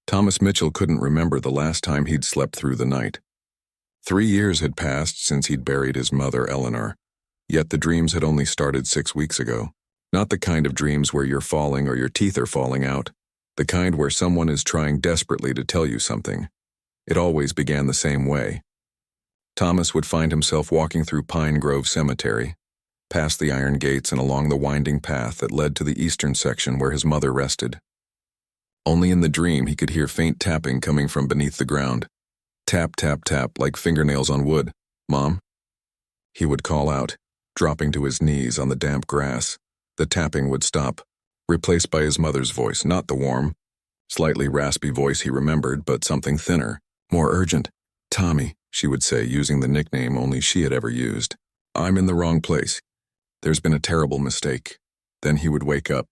Thomas Mitchell couldn't remember the last time he'd slept through the night. 3 years had passed since he'd buried his mother, Eleanor, yet the dreams had only started 6 weeks ago. Not the kind of dreams where you're falling or your teeth are falling out, the kind where someone is trying desperately to tell you something. It always began the same way. Thomas would find himself walking through Pine Grove Cemetery, past the iron gates and along the winding path that led to the eastern section where his mother rested. Only in the dream he could hear faint tapping coming from beneath the ground. Tap, tap, tap, like fingernails on wood. "Mom?" He would call out, dropping to his knees on the damp grass. The tapping would stop, replaced by his mother's voice, not the warm, slightly raspy voice he remembered, but something thinner, more urgent. "Tommy," she would say, using the nickname only she had ever used. "I'm in the wrong place. There's been a terrible mistake." Then he would wake up,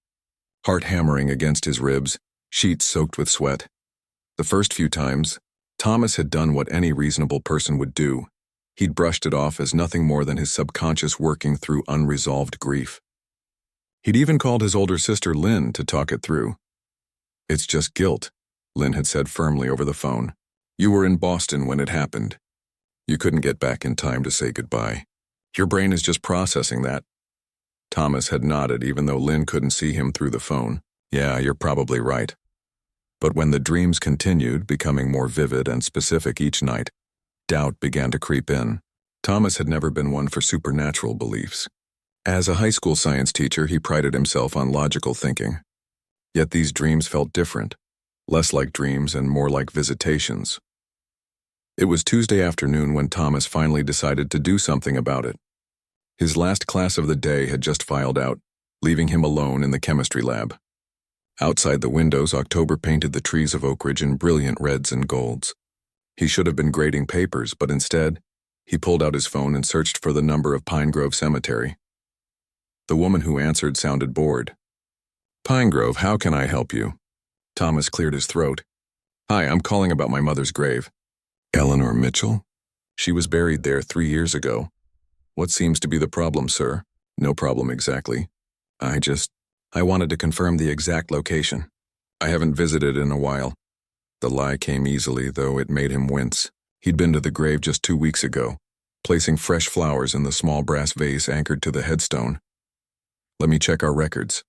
heart hammering against his ribs, sheets soaked with sweat. The first few times, Thomas had done what any reasonable person would do. He'd brushed it off as nothing more than his subconscious working through unresolved grief. He'd even called his older sister Lynn to talk it through. "It's just guilt," Lynn had said firmly over the phone. "You were in Boston when it happened. You couldn't get back in time to say goodbye. Your brain is just processing that." Thomas had nodded even though Lynn couldn't see him through the phone. "Yeah, you're probably right." But when the dreams continued, becoming more vivid and specific each night, doubt began to creep in. Thomas had never been one for supernatural beliefs. As a high school science teacher, he prided himself on logical thinking. Yet these dreams felt different, less like dreams and more like visitations. It was Tuesday afternoon when Thomas finally decided to do something about it. His last class of the day had just filed out, leaving him alone in the chemistry lab. Outside the windows, October painted the trees of Oak Ridge in brilliant reds and golds. He should have been grading papers, but instead, he pulled out his phone and searched for the number of Pine Grove Cemetery. The woman who answered sounded bored. "Pine Grove, how can I help you?" Thomas cleared his throat. "Hi, I'm calling about my mother's grave." "Eleanor Mitchell? She was buried there 3 years ago. What seems to be the problem, sir?" "No problem exactly. I wanted to confirm the exact location. I haven't visited in a while." The lie came easily, though it made him wince. He'd been to the grave just 2 weeks ago, placing fresh flowers in the small brass vase anchored to the headstone. "Let me check our records."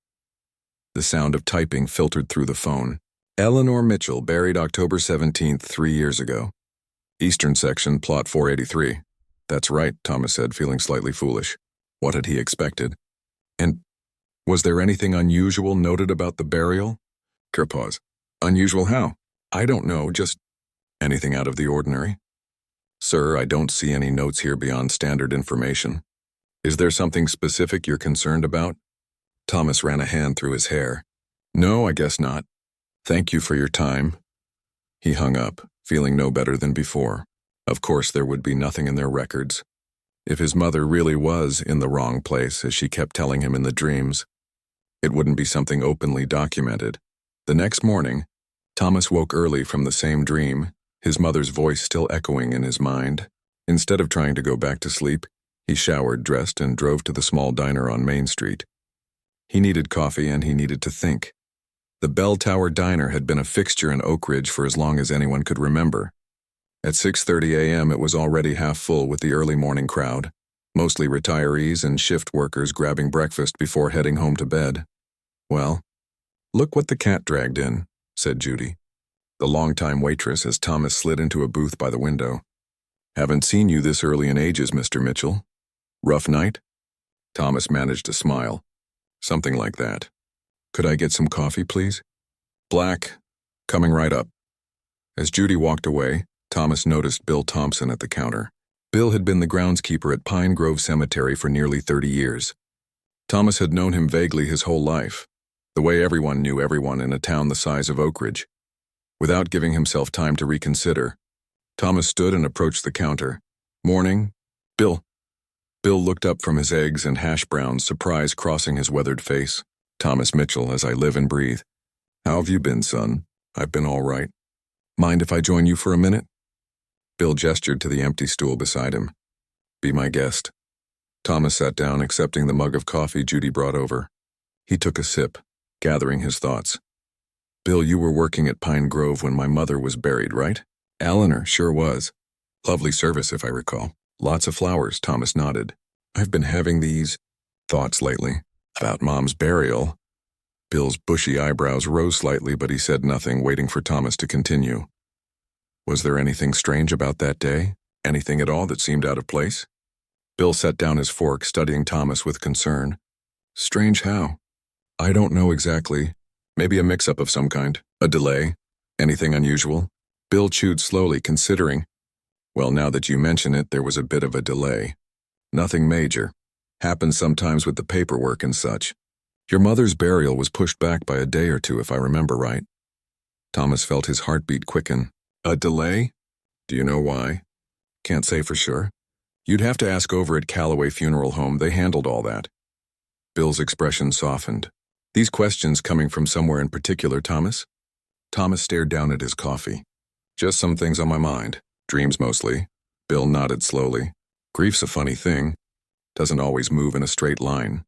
The sound of typing filtered through the phone. "Eleanor Mitchell, buried October 17th, 3 years ago. Eastern section, plot 483. "That's right," Thomas said, feeling slightly foolish. What had he expected? "And was there anything unusual noted about the burial?" Pause. "Unusual how?" "I don't know, just anything out of the ordinary?" "Sir, I don't see any notes here beyond standard information. Is there something specific you're concerned about?" Thomas ran a hand through his hair. "No, I guess not. Thank you for your time." He hung up, feeling no better than before. Of course there would be nothing in their records. If his mother really was in the wrong place, as she kept telling him in the dreams, it wouldn't be something openly documented. The next morning, Thomas woke early from the same dream, his mother's voice still echoing in his mind. Instead of trying to go back to sleep, he showered, dressed, and drove to the small diner on Main Street. He needed coffee and he needed to think. The Bell Tower Diner had been a fixture in Oak Ridge for as long as anyone could remember. At 6:30 a.m. it was already half full with the early morning crowd, mostly retirees and shift workers grabbing breakfast before heading home to bed. "Well, look what the cat dragged in," said Judy, the longtime waitress, as Thomas slid into a booth by the window. "Haven't seen you this early in ages, Mr. Mitchell. Rough night?" Thomas managed a smile. "Something like that. Could I get some coffee, please?" "Black. Coming right up." As Judy walked away, Thomas noticed Bill Thompson at the counter. Bill had been the groundskeeper at Pine Grove Cemetery for nearly 30 years. Thomas had known him vaguely his whole life, the way everyone knew everyone in a town the size of Oak Ridge. Without giving himself time to reconsider, Thomas stood and approached the counter. "Morning, Bill." Bill looked up from his eggs and hash browns, surprise crossing his weathered face. "Thomas Mitchell, as I live and breathe. How have you been, son?" "I've been all right. Mind if I join you for a minute?" Bill gestured to the empty stool beside him. "Be my guest." Thomas sat down, accepting the mug of coffee Judy brought over. He took a sip, gathering his thoughts. Bill, you were working at Pine Grove when my mother was buried, right? Eleanor, sure was. Lovely service, if I recall. Lots of flowers, Thomas nodded. I've been having these thoughts lately about Mom's burial. Bill's bushy eyebrows rose slightly, but he said nothing, waiting for Thomas to continue. Was there anything strange about that day? Anything at all that seemed out of place? Bill set down his fork, studying Thomas with concern. Strange how? I don't know exactly. Maybe a mix-up of some kind. A delay? Anything unusual? Bill chewed slowly, considering. Well, now that you mention it, there was a bit of a delay. Nothing major. Happens sometimes with the paperwork and such. Your mother's burial was pushed back by a day or two, if I remember right. Thomas felt his heartbeat quicken. A delay? Do you know why? Can't say for sure. You'd have to ask over at Callaway Funeral Home. They handled all that. Bill's expression softened. These questions coming from somewhere in particular, Thomas? Thomas stared down at his coffee. Just some things on my mind. Dreams mostly. Bill nodded slowly. Grief's a funny thing. Doesn't always move in a straight line.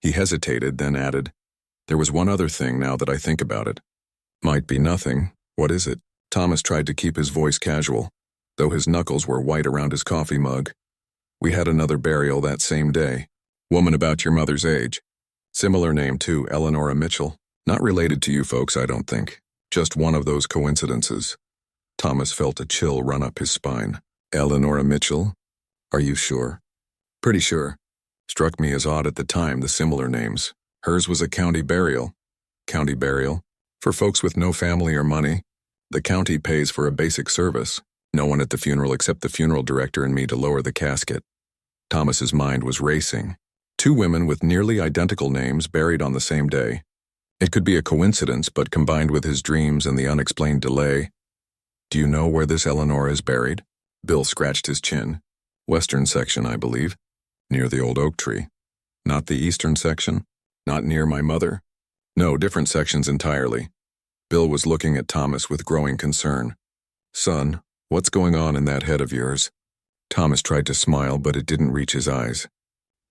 He hesitated, then added, there was one other thing now that I think about it. Might be nothing. What is it? Thomas tried to keep his voice casual, though his knuckles were white around his coffee mug. We had another burial that same day. Woman about your mother's age. Similar name too, Eleanor Mitchell. Not related to you folks, I don't think. Just one of those coincidences. Thomas felt a chill run up his spine. Eleanor Mitchell? Are you sure? Pretty sure. Struck me as odd at the time, the similar names. Hers was a county burial. County burial? For folks with no family or money. The county pays for a basic service. No one at the funeral except the funeral director and me to lower the casket. Thomas's mind was racing. Two women with nearly identical names buried on the same day. It could be a coincidence, but combined with his dreams and the unexplained delay. Do you know where this Eleanor is buried? Bill scratched his chin. Western section, I believe. Near the old oak tree. Not the eastern section? Not near my mother? No, different sections entirely. Bill was looking at Thomas with growing concern. Son, what's going on in that head of yours? Thomas tried to smile, but it didn't reach his eyes.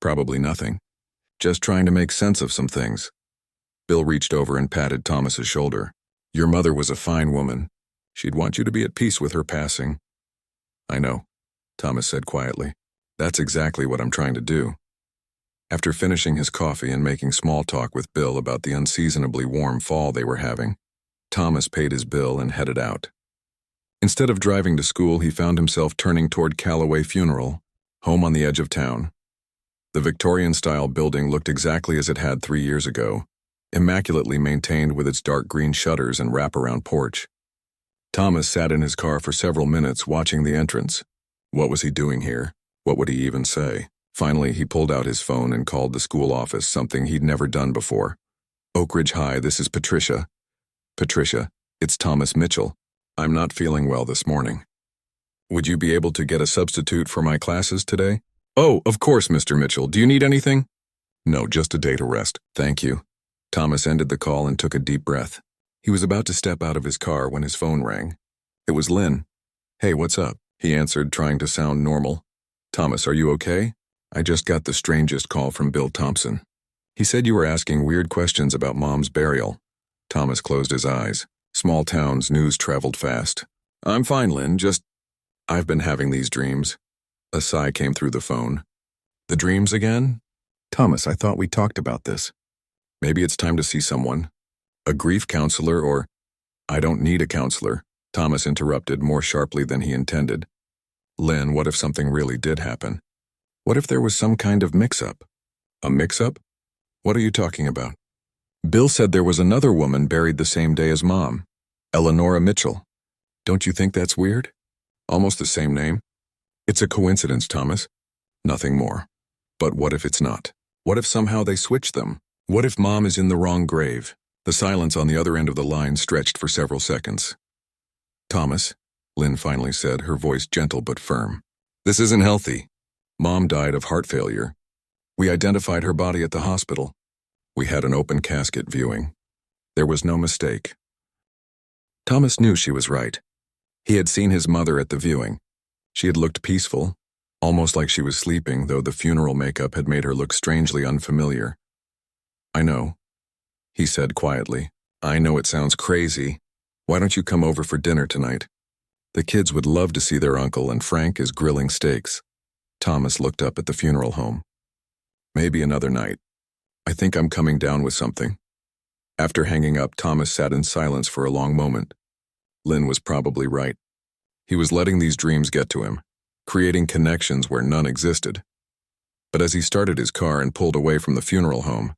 Probably nothing. Just trying to make sense of some things. Bill reached over and patted Thomas's shoulder. Your mother was a fine woman. She'd want you to be at peace with her passing. I know, Thomas said quietly. That's exactly what I'm trying to do. After finishing his coffee and making small talk with Bill about the unseasonably warm fall they were having, Thomas paid his bill and headed out. Instead of driving to school, he found himself turning toward Callaway Funeral, home on the edge of town. The Victorian-style building looked exactly as it had 3 years ago, immaculately maintained with its dark green shutters and wraparound porch. Thomas sat in his car for several minutes watching the entrance. What was he doing here? What would he even say? Finally, he pulled out his phone and called the school office, something he'd never done before. Oak Ridge High, this is Patricia. Patricia, it's Thomas Mitchell. I'm not feeling well this morning. Would you be able to get a substitute for my classes today? Oh, of course, Mr. Mitchell. Do you need anything? No, just a day to rest. Thank you. Thomas ended the call and took a deep breath. He was about to step out of his car when his phone rang. It was Lynn. Hey, what's up? He answered, trying to sound normal. Thomas, are you okay? I just got the strangest call from Bill Thompson. He said you were asking weird questions about Mom's burial. Thomas closed his eyes. Small towns, news traveled fast. I'm fine, Lynn, I've been having these dreams. A sigh came through the phone. The dreams again? Thomas, I thought we talked about this. Maybe it's time to see someone. A grief counselor or... I don't need a counselor, Thomas interrupted more sharply than he intended. Lynn, what if something really did happen? What if there was some kind of mix-up? A mix-up? What are you talking about? Bill said there was another woman buried the same day as Mom. Eleanor Mitchell. Don't you think that's weird? Almost the same name. It's a coincidence, Thomas. Nothing more. But what if it's not? What if somehow they switched them? What if Mom is in the wrong grave? The silence on the other end of the line stretched for several seconds. Thomas, Lynn finally said, her voice gentle but firm. This isn't healthy. Mom died of heart failure. We identified her body at the hospital. We had an open casket viewing. There was no mistake. Thomas knew she was right. He had seen his mother at the viewing. She had looked peaceful, almost like she was sleeping, though the funeral makeup had made her look strangely unfamiliar. I know, he said quietly. I know it sounds crazy. Why don't you come over for dinner tonight? The kids would love to see their uncle, and Frank is grilling steaks. Thomas looked up at the funeral home. Maybe another night. I think I'm coming down with something. After hanging up, Thomas sat in silence for a long moment. Lynn was probably right. He was letting these dreams get to him, creating connections where none existed. But as he started his car and pulled away from the funeral home,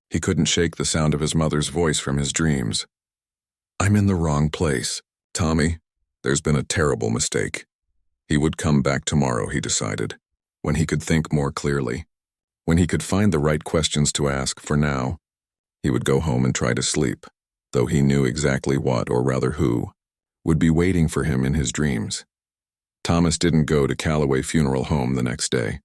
he couldn't shake the sound of his mother's voice from his dreams. I'm in the wrong place. Tommy, there's been a terrible mistake. He would come back tomorrow, he decided, when he could think more clearly, when he could find the right questions to ask. For now, he would go home and try to sleep, though he knew exactly what, or rather who, would be waiting for him in his dreams. Thomas didn't go to Calloway Funeral Home the next day,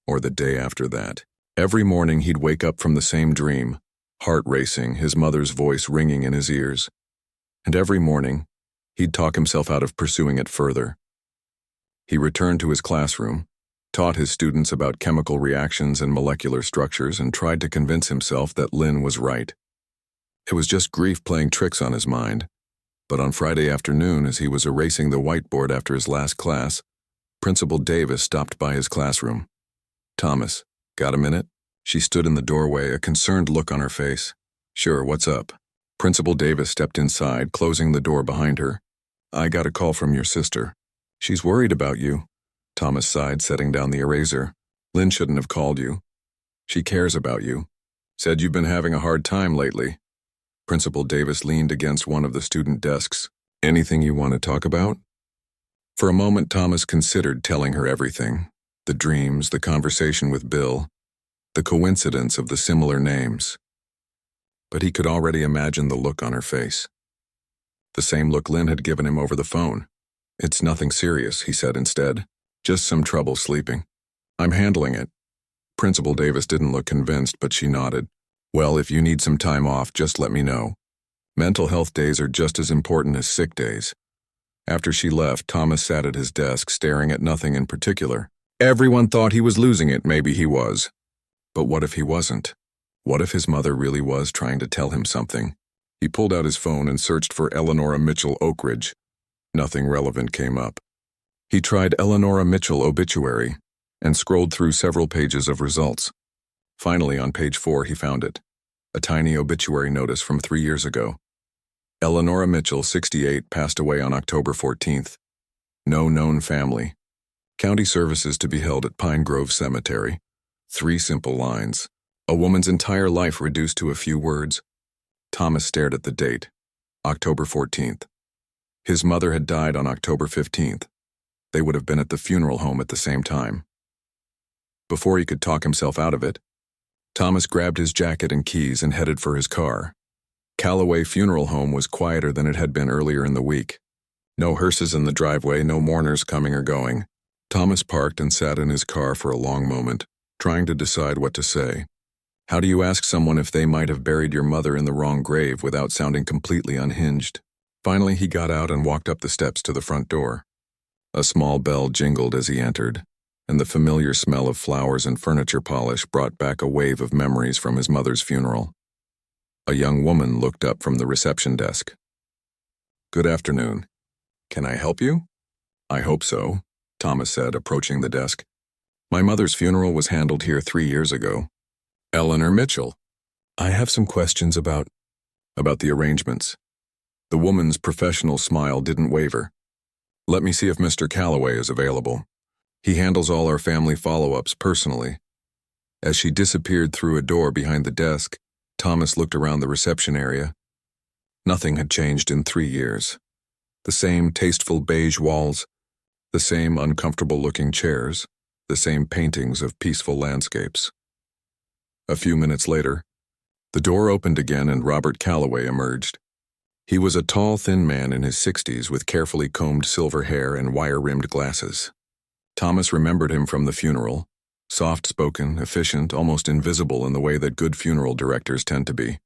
or the day after that. Every morning he'd wake up from the same dream, heart racing, his mother's voice ringing in his ears. And every morning, he'd talk himself out of pursuing it further. He returned to his classroom, taught his students about chemical reactions and molecular structures, and tried to convince himself that Lynn was right. It was just grief playing tricks on his mind. But on Friday afternoon, as he was erasing the whiteboard after his last class, Principal Davis stopped by his classroom. Thomas, got a minute? She stood in the doorway, a concerned look on her face. Sure, what's up? Principal Davis stepped inside, closing the door behind her. I got a call from your sister. She's worried about you. Thomas sighed, setting down the eraser. Lynn shouldn't have called you. She cares about you. Said you've been having a hard time lately. Principal Davis leaned against one of the student desks. Anything you want to talk about? For a moment, Thomas considered telling her everything. The dreams, the conversation with Bill, the coincidence of the similar names. But he could already imagine the look on her face. The same look Lynn had given him over the phone. It's nothing serious, he said instead. Just some trouble sleeping. I'm handling it. Principal Davis didn't look convinced, but she nodded. Well, if you need some time off, just let me know. Mental health days are just as important as sick days. After she left, Thomas sat at his desk, staring at nothing in particular. Everyone thought he was losing it, maybe he was. But what if he wasn't? What if his mother really was trying to tell him something? He pulled out his phone and searched for Eleanora Mitchell Oakridge. Nothing relevant came up. He tried Eleanora Mitchell obituary and scrolled through several pages of results. Finally, on page 4, he found it. A tiny obituary notice from 3 years ago. Eleanora Mitchell, 68, passed away on October 14th. No known family. County services to be held at Pine Grove Cemetery. 3 simple lines. A woman's entire life reduced to a few words. Thomas stared at the date. October 14th. His mother had died on October 15th. They would have been at the funeral home at the same time. Before he could talk himself out of it, Thomas grabbed his jacket and keys and headed for his car. Calloway Funeral Home was quieter than it had been earlier in the week. No hearses in the driveway, no mourners coming or going. Thomas parked and sat in his car for a long moment, trying to decide what to say. How do you ask someone if they might have buried your mother in the wrong grave without sounding completely unhinged? Finally, he got out and walked up the steps to the front door. A small bell jingled as he entered, and the familiar smell of flowers and furniture polish brought back a wave of memories from his mother's funeral. A young woman looked up from the reception desk. Good afternoon. Can I help you? I hope so, Thomas said, approaching the desk. My mother's funeral was handled here 3 years ago. Eleanor Mitchell. I have some questions about the arrangements. The woman's professional smile didn't waver. Let me see if Mr. Calloway is available. He handles all our family follow-ups personally. As she disappeared through a door behind the desk, Thomas looked around the reception area. Nothing had changed in 3 years. The same tasteful beige walls, the same uncomfortable-looking chairs, the same paintings of peaceful landscapes. A few minutes later, the door opened again and Robert Calloway emerged. He was a tall, thin man in his 60s with carefully combed silver hair and wire-rimmed glasses. Thomas remembered him from the funeral, soft-spoken, efficient, almost invisible in the way that good funeral directors tend to be.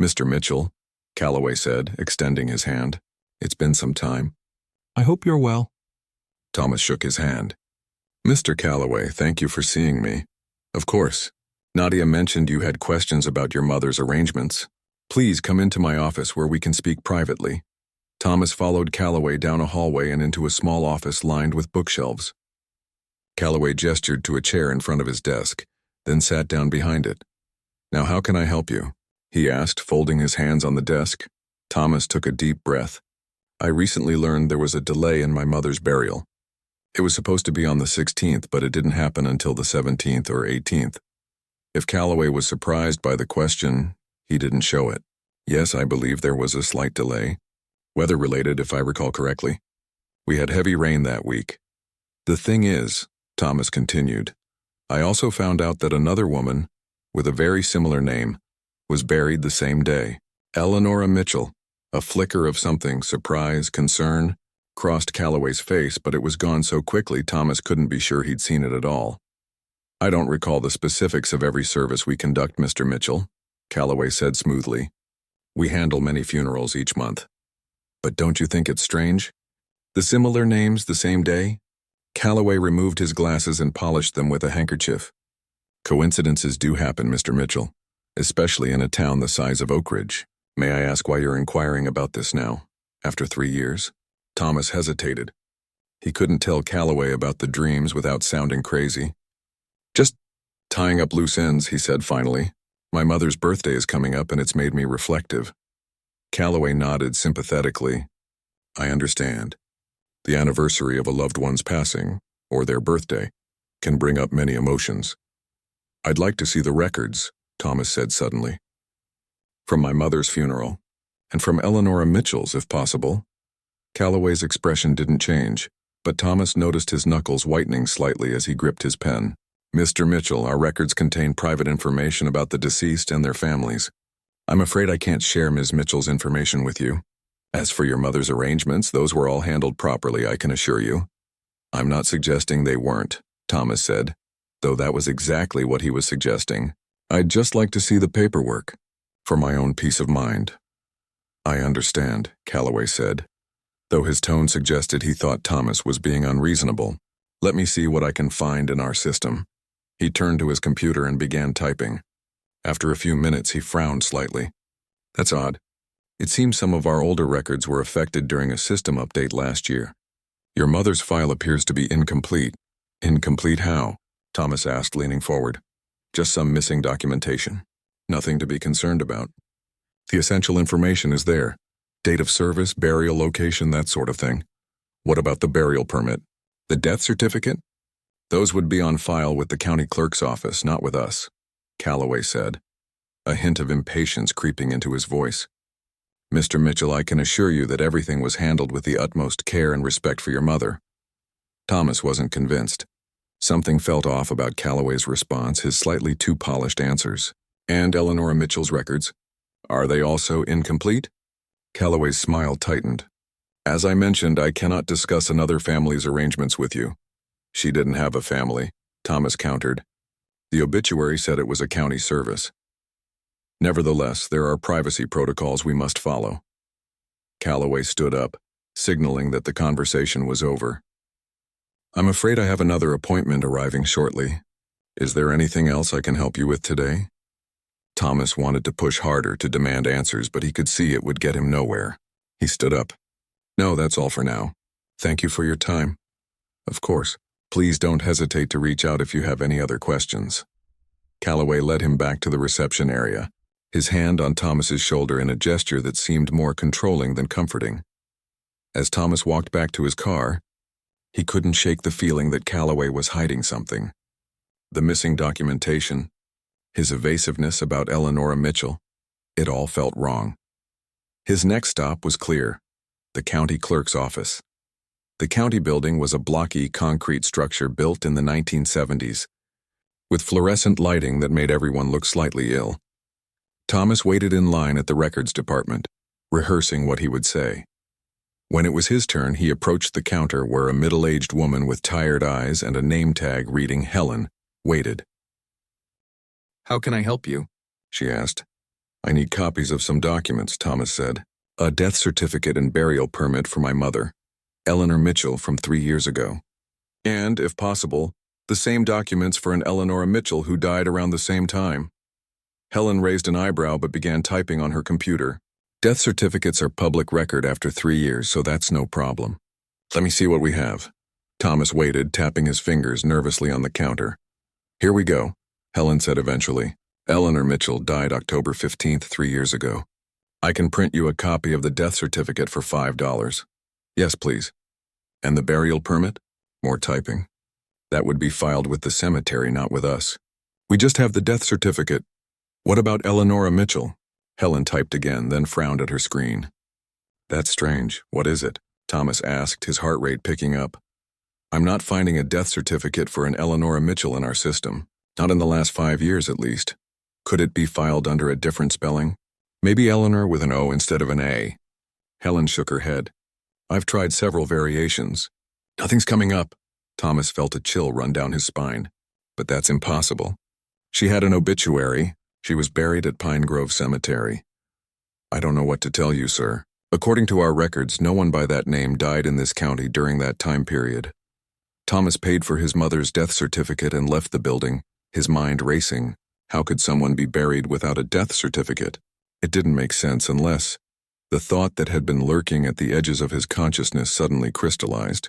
Mr. Mitchell, Calloway said, extending his hand. It's been some time. I hope you're well. Thomas shook his hand. Mr. Calloway, thank you for seeing me. Of course. Nadia mentioned you had questions about your mother's arrangements. Please come into my office where we can speak privately. Thomas followed Calloway down a hallway and into a small office lined with bookshelves. Calloway gestured to a chair in front of his desk, then sat down behind it. Now how can I help you? He asked, folding his hands on the desk. Thomas took a deep breath. I recently learned there was a delay in my mother's burial. It was supposed to be on the 16th, but it didn't happen until the 17th or 18th. If Calloway was surprised by the question, he didn't show it. Yes, I believe there was a slight delay. Weather-related, if I recall correctly. We had heavy rain that week. The thing is, Thomas continued, I also found out that another woman, with a very similar name, was buried the same day. Eleanor Mitchell. A flicker of something, surprise, concern, crossed Calloway's face, but it was gone so quickly Thomas couldn't be sure he'd seen it at all. I don't recall the specifics of every service we conduct, Mr. Mitchell, Calloway said smoothly. We handle many funerals each month. But don't you think it's strange? The similar names the same day? Calloway removed his glasses and polished them with a handkerchief. Coincidences do happen, Mr. Mitchell, especially in a town the size of Oak Ridge. May I ask why you're inquiring about this now, after 3 years? Thomas hesitated. He couldn't tell Calloway about the dreams without sounding crazy. Just tying up loose ends, he said finally. My mother's birthday is coming up and it's made me reflective. Calloway nodded sympathetically. I understand. The anniversary of a loved one's passing, or their birthday, can bring up many emotions. I'd like to see the records, Thomas said suddenly. From my mother's funeral, and from Eleanor Mitchell's, if possible. Calloway's expression didn't change, but Thomas noticed his knuckles whitening slightly as he gripped his pen. Mr. Mitchell, our records contain private information about the deceased and their families. I'm afraid I can't share Ms. Mitchell's information with you. As for your mother's arrangements, those were all handled properly, I can assure you. I'm not suggesting they weren't, Thomas said, though that was exactly what he was suggesting. I'd just like to see the paperwork, for my own peace of mind. I understand, Calloway said, though his tone suggested he thought Thomas was being unreasonable. Let me see what I can find in our system. He turned to his computer and began typing. After a few minutes, he frowned slightly. That's odd. It seems some of our older records were affected during a system update last year. Your mother's file appears to be incomplete. Incomplete how? Thomas asked, leaning forward. Just some missing documentation. Nothing to be concerned about. The essential information is there. Date of service, burial location, that sort of thing. What about the burial permit? The death certificate? Those would be on file with the county clerk's office, not with us, Calloway said, a hint of impatience creeping into his voice. Mr. Mitchell, I can assure you that everything was handled with the utmost care and respect for your mother. Thomas wasn't convinced. Something felt off about Calloway's response, his slightly too polished answers. And Eleanor Mitchell's records? Are they also incomplete? Calloway's smile tightened. As I mentioned, I cannot discuss another family's arrangements with you. She didn't have a family, Thomas countered. The obituary said it was a county service. Nevertheless, there are privacy protocols we must follow. Calloway stood up, signaling that the conversation was over. I'm afraid I have another appointment arriving shortly. Is there anything else I can help you with today? Thomas wanted to push harder to demand answers, but he could see it would get him nowhere. He stood up. No, that's all for now. Thank you for your time. Of course. Please don't hesitate to reach out if you have any other questions. Calloway led him back to the reception area, his hand on Thomas's shoulder in a gesture that seemed more controlling than comforting. As Thomas walked back to his car, he couldn't shake the feeling that Calloway was hiding something. The missing documentation, his evasiveness about Eleanor Mitchell, it all felt wrong. His next stop was clear, the county clerk's office. The county building was a blocky concrete structure built in the 1970s, with fluorescent lighting that made everyone look slightly ill. Thomas waited in line at the records department, rehearsing what he would say. When it was his turn, he approached the counter where a middle-aged woman with tired eyes and a name tag reading Helen waited. How can I help you? She asked. I need copies of some documents, Thomas said. A death certificate and burial permit for my mother, Eleanor Mitchell, from 3 years ago. And, if possible, the same documents for an Eleanor Mitchell who died around the same time. Helen raised an eyebrow but began typing on her computer. Death certificates are public record after 3 years, so that's no problem. Let me see what we have. Thomas waited, tapping his fingers nervously on the counter. Here we go, Helen said eventually. Eleanor Mitchell died October 15th, 3 years ago. I can print you a copy of the death certificate for $5. Yes, please. And the burial permit? More typing. That would be filed with the cemetery, not with us. We just have the death certificate. What about Eleanor Mitchell? Helen typed again, then frowned at her screen. That's strange. What is it? Thomas asked, his heart rate picking up. I'm not finding a death certificate for an Eleanor Mitchell in our system. Not in the last 5 years, at least. Could it be filed under a different spelling? Maybe Eleanor with an O instead of an A. Helen shook her head. I've tried several variations. Nothing's coming up. Thomas felt a chill run down his spine. But that's impossible. She had an obituary. She was buried at Pine Grove Cemetery. I don't know what to tell you, sir. According to our records, no one by that name died in this county during that time period. Thomas paid for his mother's death certificate and left the building, his mind racing. How could someone be buried without a death certificate? It didn't make sense unless the thought that had been lurking at the edges of his consciousness suddenly crystallized.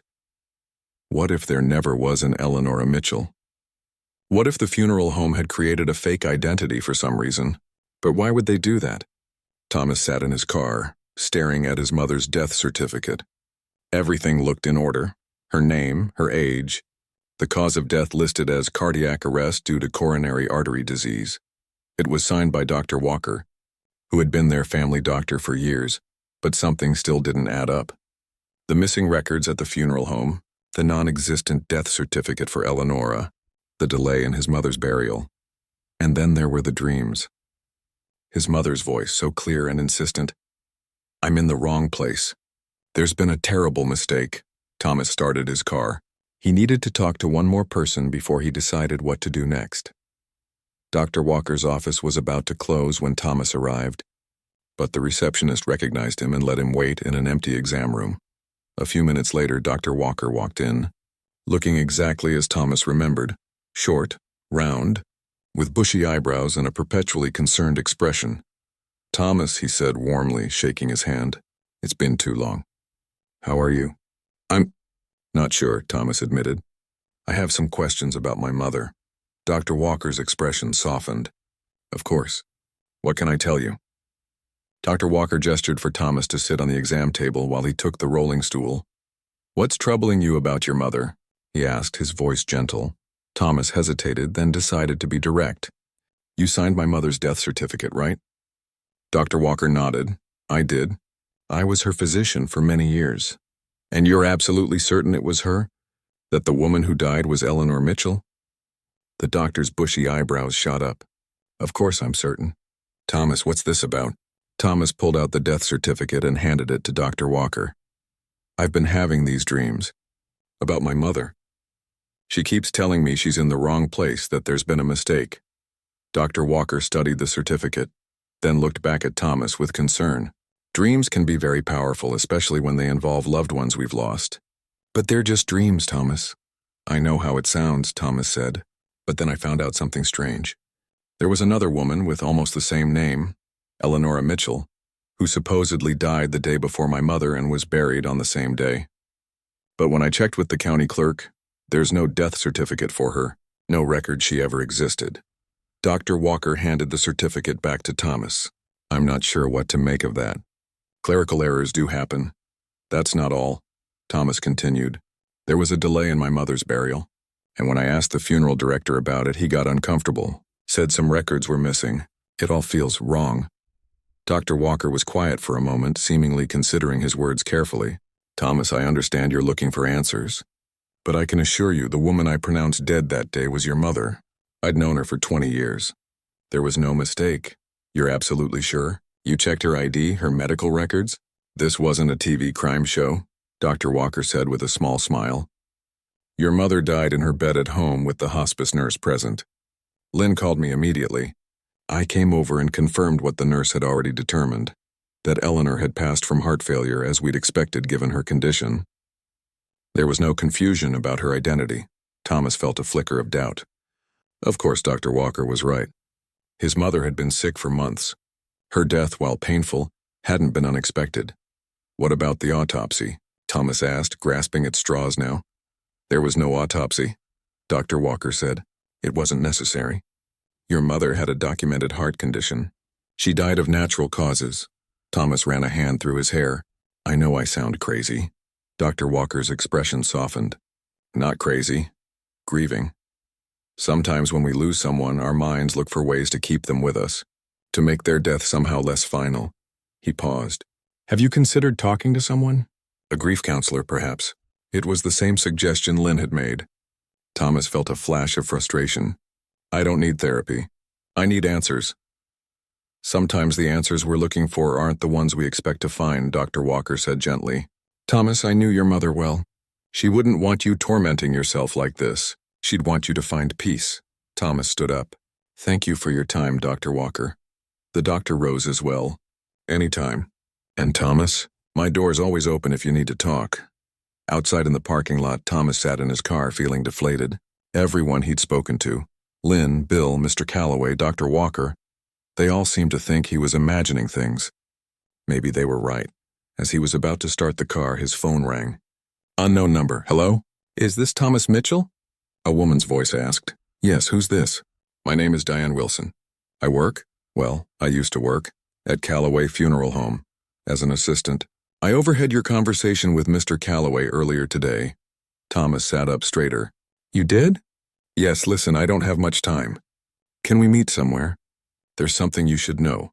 What if there never was an Eleanor Mitchell? What if the funeral home had created a fake identity for some reason? But why would they do that? Thomas sat in his car, staring at his mother's death certificate. Everything looked in order. Her name, her age, the cause of death listed as cardiac arrest due to coronary artery disease. It was signed by Dr. Walker, who had been their family doctor for years, but something still didn't add up. The missing records at the funeral home, the non-existent death certificate for Eleonora, the delay in his mother's burial. And then there were the dreams. His mother's voice, so clear and insistent. I'm in the wrong place. There's been a terrible mistake. Thomas started his car. He needed to talk to one more person before he decided what to do next. Dr. Walker's office was about to close when Thomas arrived, but the receptionist recognized him and let him wait in an empty exam room. A few minutes later, Dr. Walker walked in, looking exactly as Thomas remembered, short, round, with bushy eyebrows and a perpetually concerned expression. Thomas, he said warmly, shaking his hand. It's been too long. How are you? I'm not sure, Thomas admitted. I have some questions about my mother. Dr. Walker's expression softened. Of course. What can I tell you? Dr. Walker gestured for Thomas to sit on the exam table while he took the rolling stool. What's troubling you about your mother? He asked, his voice gentle. Thomas hesitated, then decided to be direct. You signed my mother's death certificate, right? Dr. Walker nodded. I did. I was her physician for many years. And you're absolutely certain it was her? That the woman who died was Eleanor Mitchell? The doctor's bushy eyebrows shot up. Of course I'm certain. Thomas, what's this about? Thomas pulled out the death certificate and handed it to Dr. Walker. I've been having these dreams. About my mother. She keeps telling me she's in the wrong place, that there's been a mistake. Dr. Walker studied the certificate, then looked back at Thomas with concern. Dreams can be very powerful, especially when they involve loved ones we've lost. But they're just dreams, Thomas. I know how it sounds, Thomas said, but then I found out something strange. There was another woman with almost the same name, Eleanor Mitchell, who supposedly died the day before my mother and was buried on the same day. But when I checked with the county clerk, there's no death certificate for her, no record she ever existed. Dr. Walker handed the certificate back to Thomas. I'm not sure what to make of that. Clerical errors do happen. That's not all, Thomas continued. There was a delay in my mother's burial, and when I asked the funeral director about it, he got uncomfortable, said some records were missing. It all feels wrong. Dr. Walker was quiet for a moment, seemingly considering his words carefully. Thomas, I understand you're looking for answers, but I can assure you the woman I pronounced dead that day was your mother. I'd known her for 20 years. There was no mistake. You're absolutely sure? You checked her ID, her medical records? This wasn't a TV crime show, Dr. Walker said with a small smile. Your mother died in her bed at home with the hospice nurse present. Lynn called me immediately. I came over and confirmed what the nurse had already determined, that Eleanor had passed from heart failure as we'd expected given her condition. There was no confusion about her identity. Thomas felt a flicker of doubt. Of course, Dr. Walker was right. His mother had been sick for months. Her death, while painful, hadn't been unexpected. What about the autopsy? Thomas asked, grasping at straws now. There was no autopsy, Dr. Walker said. It wasn't necessary. Your mother had a documented heart condition. She died of natural causes. Thomas ran a hand through his hair. I know I sound crazy. Dr. Walker's expression softened. Not crazy. Grieving. Sometimes when we lose someone, our minds look for ways to keep them with us, to make their death somehow less final. He paused. Have you considered talking to someone? A grief counselor, perhaps. It was the same suggestion Lynn had made. Thomas felt a flash of frustration. I don't need therapy. I need answers. Sometimes the answers we're looking for aren't the ones we expect to find, Dr. Walker said gently. Thomas, I knew your mother well. She wouldn't want you tormenting yourself like this. She'd want you to find peace. Thomas stood up. Thank you for your time, Dr. Walker. The doctor rose as well. Anytime. And Thomas, my door's always open if you need to talk. Outside in the parking lot, Thomas sat in his car feeling deflated. Everyone he'd spoken to, Lynn, Bill, Mr. Calloway, Dr. Walker, they all seemed to think he was imagining things. Maybe they were right. As he was about to start the car, his phone rang. Unknown number. Hello? Is this Thomas Mitchell? A woman's voice asked. Yes, who's this? My name is Diane Wilson. I work? Well, I used to work at Calloway Funeral Home as an assistant. I overheard your conversation with Mr. Calloway earlier today. Thomas sat up straighter. You did? Yes, listen, I don't have much time. Can we meet somewhere? There's something you should know.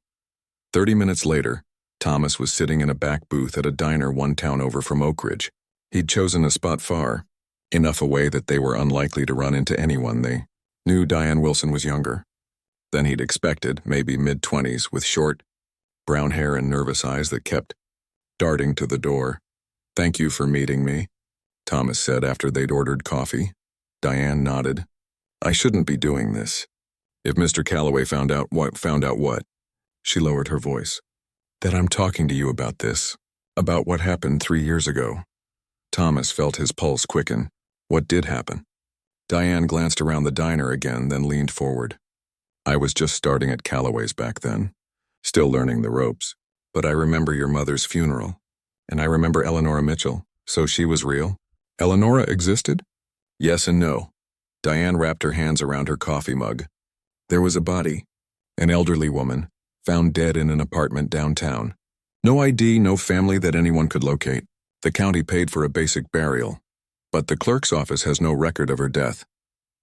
30 minutes later, Thomas was sitting in a back booth at a diner one town over from Oak Ridge. He'd chosen a spot far, enough away that they were unlikely to run into anyone. They knew Diane Wilson was younger than he'd expected, maybe mid-20s, with short, brown hair and nervous eyes that kept darting to the door. Thank you for meeting me, Thomas said after they'd ordered coffee. Diane nodded. I shouldn't be doing this. If Mr. Calloway found out what? She lowered her voice. That I'm talking to you about this, about what happened 3 years ago. Thomas felt his pulse quicken. What did happen? Diane glanced around the diner again, then leaned forward. I was just starting at Calloway's back then, still learning the ropes. But I remember your mother's funeral, and I remember Eleanor Mitchell. So she was real? Eleanor existed? Yes and no. Diane wrapped her hands around her coffee mug. There was a body, an elderly woman, found dead in an apartment downtown. No ID, no family that anyone could locate. The county paid for a basic burial, but the clerk's office has no record of her death.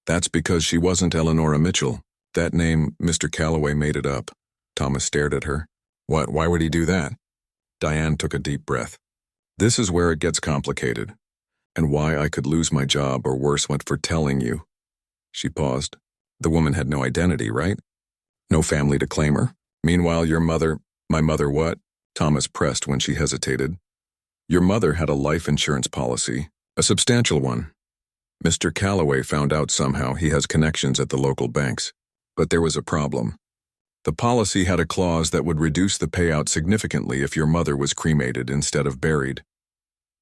That's because she wasn't Eleanor Mitchell. That name, Mr. Calloway made it up. Thomas stared at her. What? Why would he do that? Diane took a deep breath. This is where it gets complicated, and why I could lose my job or worse went for telling you. She paused. The woman had no identity, right? No family to claim her. Meanwhile, your mother, my mother what? Thomas pressed when she hesitated. Your mother had a life insurance policy, a substantial one. Mr. Calloway found out somehow he has connections at the local banks, but there was a problem. The policy had a clause that would reduce the payout significantly if your mother was cremated instead of buried.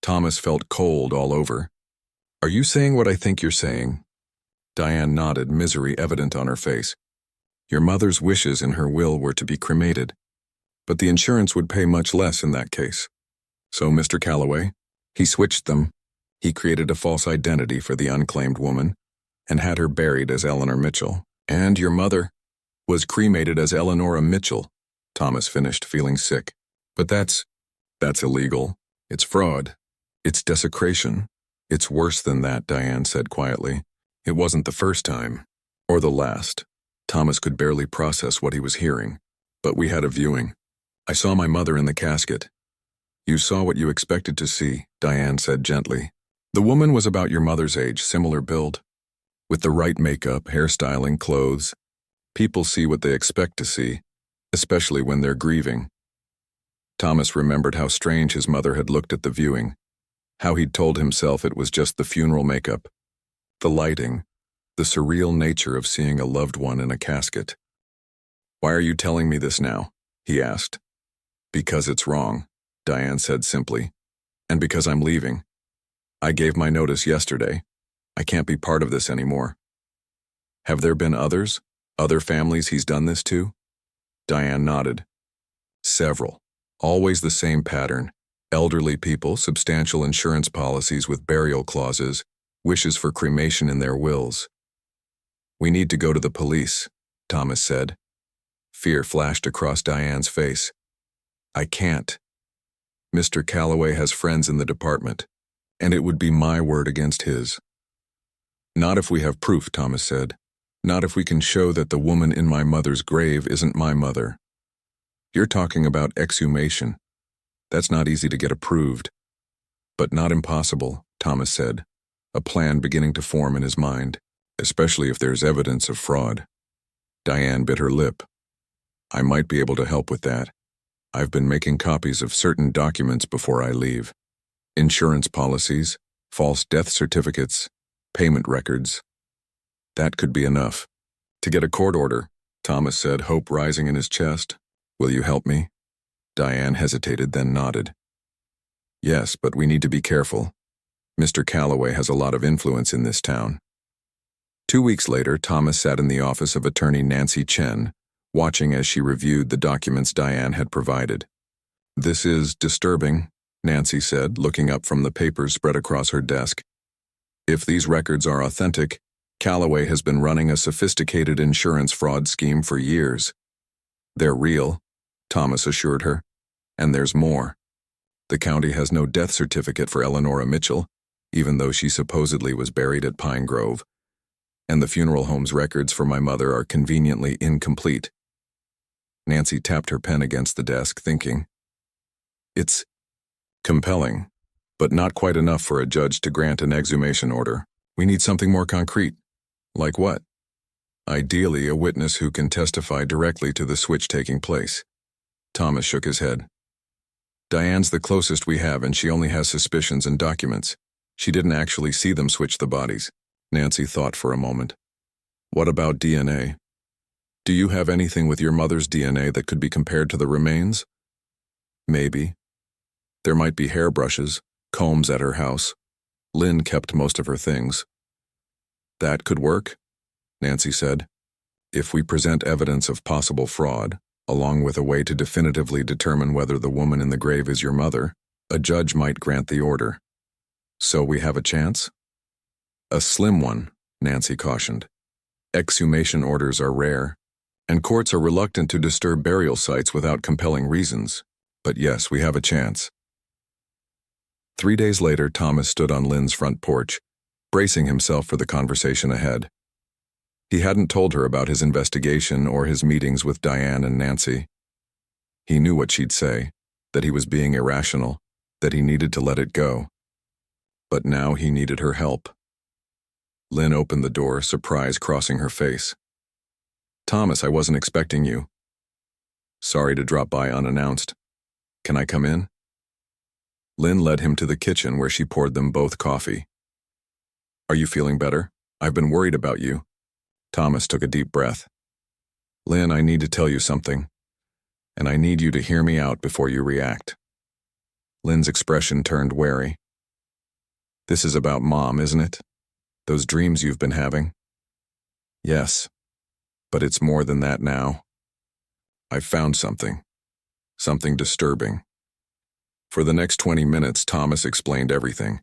Thomas felt cold all over. Are you saying what I think you're saying? Diane nodded, misery evident on her face. Your mother's wishes in her will were to be cremated, but the insurance would pay much less in that case. So Mr. Calloway, he switched them. He created a false identity for the unclaimed woman and had her buried as Eleanor Mitchell. And your mother was cremated as Eleanor Mitchell, Thomas finished, feeling sick. But that's illegal. It's fraud. It's desecration. It's worse than that, Diane said quietly. It wasn't the first time, or the last. Thomas could barely process what he was hearing. But we had a viewing. I saw my mother in the casket. You saw what you expected to see, Diane said gently. The woman was about your mother's age, similar build. With the right makeup, hairstyling, clothes. People see what they expect to see, especially when they're grieving. Thomas remembered how strange his mother had looked at the viewing, how he'd told himself it was just the funeral makeup, the lighting, the surreal nature of seeing a loved one in a casket. Why are you telling me this now? He asked. Because it's wrong, Diane said simply, and because I'm leaving. I gave my notice yesterday. I can't be part of this anymore. Have there been others? Other families he's done this to? Diane nodded. Several. Always the same pattern. Elderly people, substantial insurance policies with burial clauses, wishes for cremation in their wills. We need to go to the police, Thomas said. Fear flashed across Diane's face. I can't. Mr. Calloway has friends in the department, and it would be my word against his. Not if we have proof, Thomas said. Not if we can show that the woman in my mother's grave isn't my mother. You're talking about exhumation. That's not easy to get approved. But not impossible, Thomas said, a plan beginning to form in his mind, especially if there's evidence of fraud. Diane bit her lip. I might be able to help with that. I've been making copies of certain documents before I leave. Insurance policies, false death certificates, payment records. That could be enough. To get a court order, Thomas said, hope rising in his chest. Will you help me? Diane hesitated, then nodded. Yes, but we need to be careful. Mr. Calloway has a lot of influence in this town. 2 weeks later, Thomas sat in the office of attorney Nancy Chen, watching as she reviewed the documents Diane had provided. This is disturbing, Nancy said, looking up from the papers spread across her desk. If these records are authentic, Calloway has been running a sophisticated insurance fraud scheme for years. They're real, Thomas assured her, and there's more. The county has no death certificate for Eleanora Mitchell, even though she supposedly was buried at Pine Grove, and the funeral home's records for my mother are conveniently incomplete. Nancy tapped her pen against the desk, thinking. It's compelling, but not quite enough for a judge to grant an exhumation order. We need something more concrete. Like what? Ideally, a witness who can testify directly to the switch taking place. Thomas shook his head. Diane's the closest we have, and she only has suspicions and documents. She didn't actually see them switch the bodies. Nancy thought for a moment. What about DNA? Do you have anything with your mother's DNA that could be compared to the remains? Maybe. There might be hairbrushes, combs at her house. Lynn kept most of her things. That could work, Nancy said. If we present evidence of possible fraud, along with a way to definitively determine whether the woman in the grave is your mother, a judge might grant the order. So we have a chance? A slim one, Nancy cautioned. Exhumation orders are rare, and courts are reluctant to disturb burial sites without compelling reasons. But yes, we have a chance. 3 days later, Thomas stood on Lynn's front porch, bracing himself for the conversation ahead. He hadn't told her about his investigation or his meetings with Diane and Nancy. He knew what she'd say, that he was being irrational, that he needed to let it go. But now he needed her help. Lynn opened the door, surprise crossing her face. Thomas, I wasn't expecting you. Sorry to drop by unannounced. Can I come in? Lynn led him to the kitchen where she poured them both coffee. Are you feeling better? I've been worried about you. Thomas took a deep breath. Lynn, I need to tell you something, and I need you to hear me out before you react. Lynn's expression turned wary. This is about Mom, isn't it? Those dreams you've been having? Yes, but it's more than that now. I've found something disturbing. For the next 20 minutes, Thomas explained everything.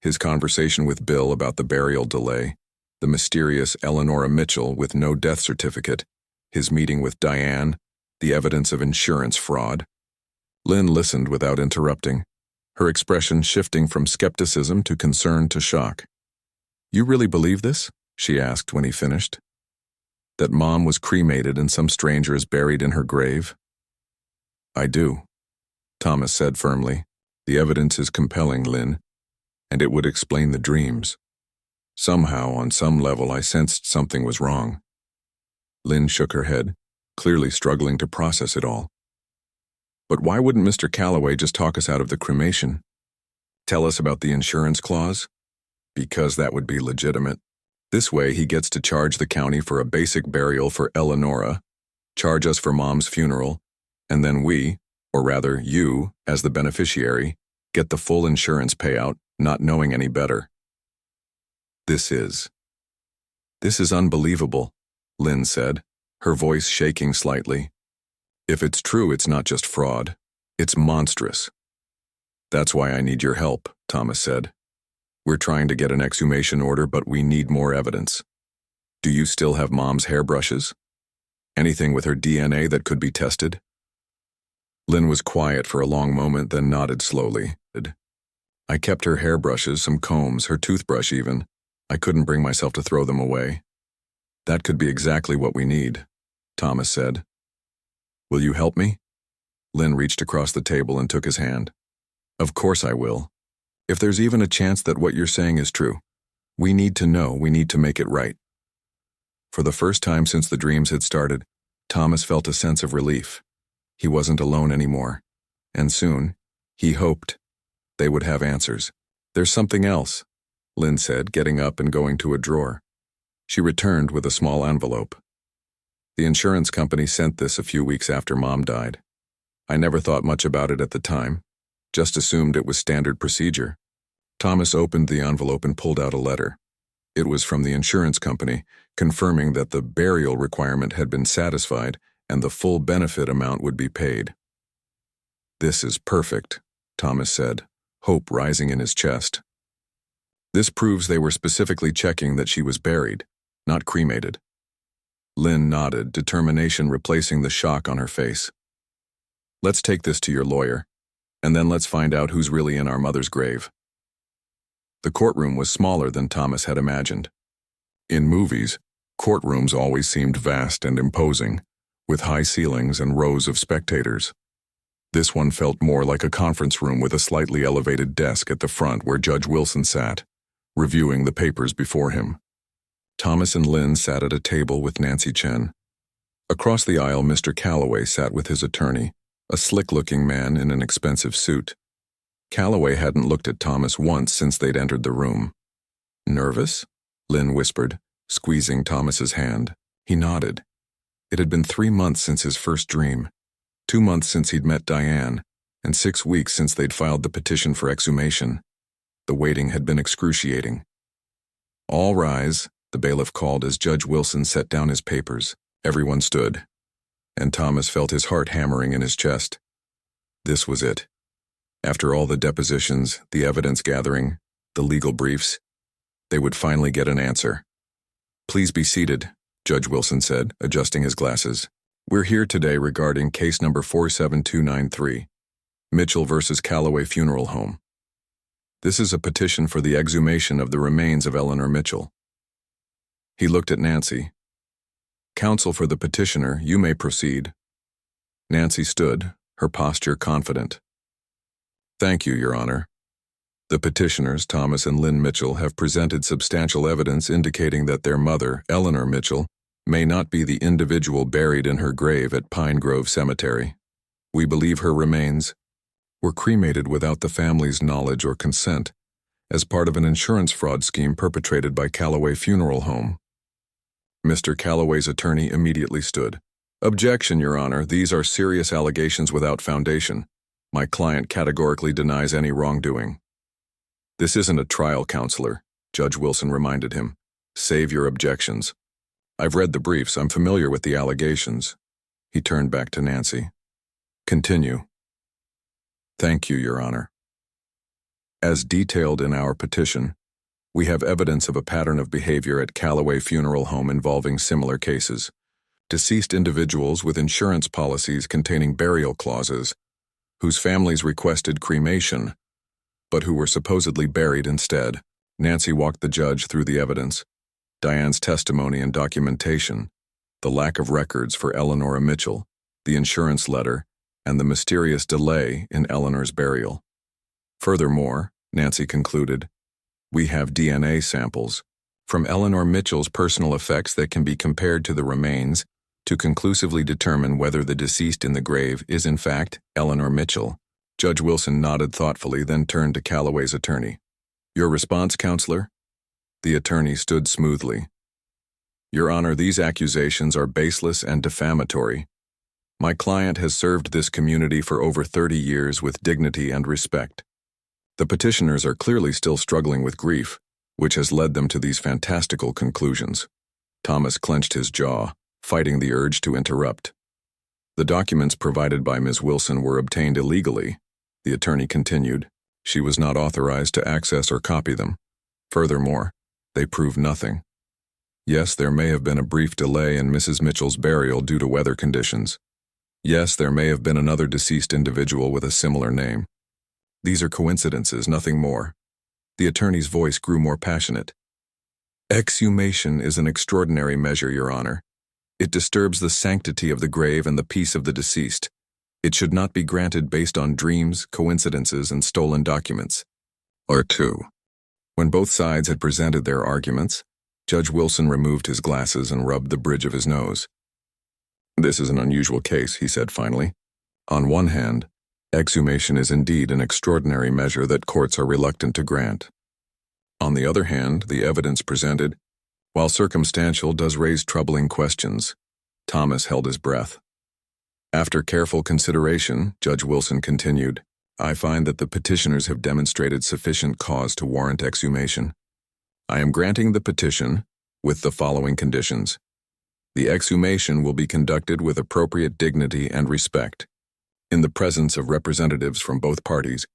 His conversation with Bill about the burial delay, the mysterious Eleanora Mitchell with no death certificate, his meeting with Diane, the evidence of insurance fraud. Lynn listened without interrupting, her expression shifting from skepticism to concern to shock. You really believe this? She asked when he finished. That Mom was cremated and some stranger is buried in her grave? I do, Thomas said firmly. The evidence is compelling, Lynn, and it would explain the dreams. Somehow, on some level, I sensed something was wrong. Lynn shook her head, clearly struggling to process it all. But why wouldn't Mr. Calloway just talk us out of the cremation? Tell us about the insurance clause? Because that would be legitimate. This way, he gets to charge the county for a basic burial for Eleanora, charge us for Mom's funeral, and then we, or rather you, as the beneficiary, get the full insurance payout, not knowing any better. This is unbelievable, Lynn said, her voice shaking slightly. If it's true, it's not just fraud. It's monstrous. That's why I need your help, Thomas said. We're trying to get an exhumation order, but we need more evidence. Do you still have Mom's hairbrushes? Anything with her DNA that could be tested? Lynn was quiet for a long moment, then nodded slowly. I kept her hairbrushes, some combs, her toothbrush even. I couldn't bring myself to throw them away. That could be exactly what we need, Thomas said. Will you help me? Lynn reached across the table and took his hand. Of course I will. If there's even a chance that what you're saying is true, we need to know, we need to make it right. For the first time since the dreams had started, Thomas felt a sense of relief. He wasn't alone anymore. And soon, he hoped, they would have answers. There's something else, Lynn said, getting up and going to a drawer. She returned with a small envelope. The insurance company sent this a few weeks after Mom died. I never thought much about it at the time, just assumed it was standard procedure. Thomas opened the envelope and pulled out a letter. It was from the insurance company, confirming that the burial requirement had been satisfied and the full benefit amount would be paid. This is perfect, Thomas said, hope rising in his chest. This proves they were specifically checking that she was buried, not cremated. Lynn nodded, determination replacing the shock on her face. Let's take this to your lawyer, and then let's find out who's really in our mother's grave. The courtroom was smaller than Thomas had imagined. In movies, courtrooms always seemed vast and imposing, with high ceilings and rows of spectators. This one felt more like a conference room with a slightly elevated desk at the front where Judge Wilson sat, reviewing the papers before him. Thomas and Lynn sat at a table with Nancy Chen. Across the aisle, Mr. Calloway sat with his attorney, a slick-looking man in an expensive suit. Calloway hadn't looked at Thomas once since they'd entered the room. Nervous? Lynn whispered, squeezing Thomas's hand. He nodded. It had been 3 months since his first dream, 2 months since he'd met Diane, and 6 weeks since they'd filed the petition for exhumation. The waiting had been excruciating. All rise, the bailiff called as Judge Wilson set down his papers. Everyone stood, and Thomas felt his heart hammering in his chest. This was it. After all the depositions, the evidence gathering, the legal briefs, they would finally get an answer. Please be seated, Judge Wilson said, adjusting his glasses. We're here today regarding case number 47293, Mitchell versus Calloway Funeral Home. This is a petition for the exhumation of the remains of Eleanor Mitchell. He looked at Nancy. Counsel for the petitioner, you may proceed. Nancy stood, her posture confident. Thank you, Your Honor. The petitioners, Thomas and Lynn Mitchell, have presented substantial evidence indicating that their mother, Eleanor Mitchell, may not be the individual buried in her grave at Pine Grove Cemetery. We believe her remains were cremated without the family's knowledge or consent, as part of an insurance fraud scheme perpetrated by Calloway Funeral Home. Mr. Calloway's attorney immediately stood. Objection, Your Honor. These are serious allegations without foundation. My client categorically denies any wrongdoing. This isn't a trial, Counselor, Judge Wilson reminded him. Save your objections. I've read the briefs. I'm familiar with the allegations. He turned back to Nancy. Continue. Thank you, Your Honor. As detailed in our petition, we have evidence of a pattern of behavior at Calloway Funeral Home involving similar cases. Deceased individuals with insurance policies containing burial clauses, whose families requested cremation, but who were supposedly buried instead. Nancy walked the judge through the evidence, Diane's testimony and documentation, the lack of records for Eleanor Mitchell, the insurance letter, and the mysterious delay in Eleanor's burial. Furthermore, Nancy concluded, we have DNA samples from Eleanor Mitchell's personal effects that can be compared to the remains to conclusively determine whether the deceased in the grave is in fact Eleanor Mitchell. Judge Wilson nodded thoughtfully, then turned to Calloway's attorney. Your response, Counselor? The attorney stood smoothly. Your Honor, these accusations are baseless and defamatory. My client has served this community for over 30 years with dignity and respect. The petitioners are clearly still struggling with grief, which has led them to these fantastical conclusions. Thomas clenched his jaw, fighting the urge to interrupt. The documents provided by Ms. Wilson were obtained illegally, the attorney continued. She was not authorized to access or copy them. Furthermore, they prove nothing. Yes, there may have been a brief delay in Mrs. Mitchell's burial due to weather conditions. Yes, there may have been another deceased individual with a similar name. These are coincidences, nothing more. The attorney's voice grew more passionate. Exhumation is an extraordinary measure, Your Honor. It disturbs the sanctity of the grave and the peace of the deceased. It should not be granted based on dreams, coincidences, and stolen documents. R2. When both sides had presented their arguments, Judge Wilson removed his glasses and rubbed the bridge of his nose. This is an unusual case, he said finally. On one hand, exhumation is indeed an extraordinary measure that courts are reluctant to grant. On the other hand, the evidence presented, while circumstantial, does raise troubling questions. Thomas held his breath. After careful consideration, Judge Wilson continued, I find that the petitioners have demonstrated sufficient cause to warrant exhumation. I am granting the petition with the following conditions. The exhumation will be conducted with appropriate dignity and respect, in the presence of representatives from both parties,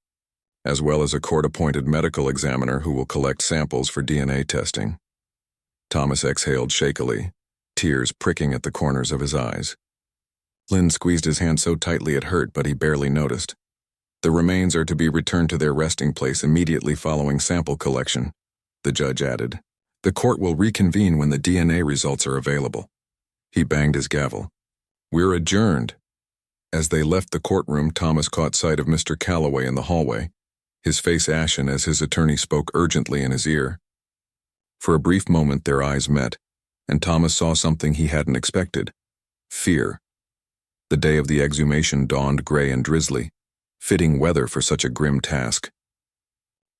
as well as a court-appointed medical examiner who will collect samples for DNA testing. Thomas exhaled shakily, tears pricking at the corners of his eyes. Lynn squeezed his hand so tightly it hurt, but he barely noticed. The remains are to be returned to their resting place immediately following sample collection, the judge added. The court will reconvene when the DNA results are available. He banged his gavel. We're adjourned. As they left the courtroom, Thomas caught sight of Mr. Calloway in the hallway, his face ashen as his attorney spoke urgently in his ear. For a brief moment their eyes met, and Thomas saw something he hadn't expected. Fear. The day of the exhumation dawned gray and drizzly, fitting weather for such a grim task.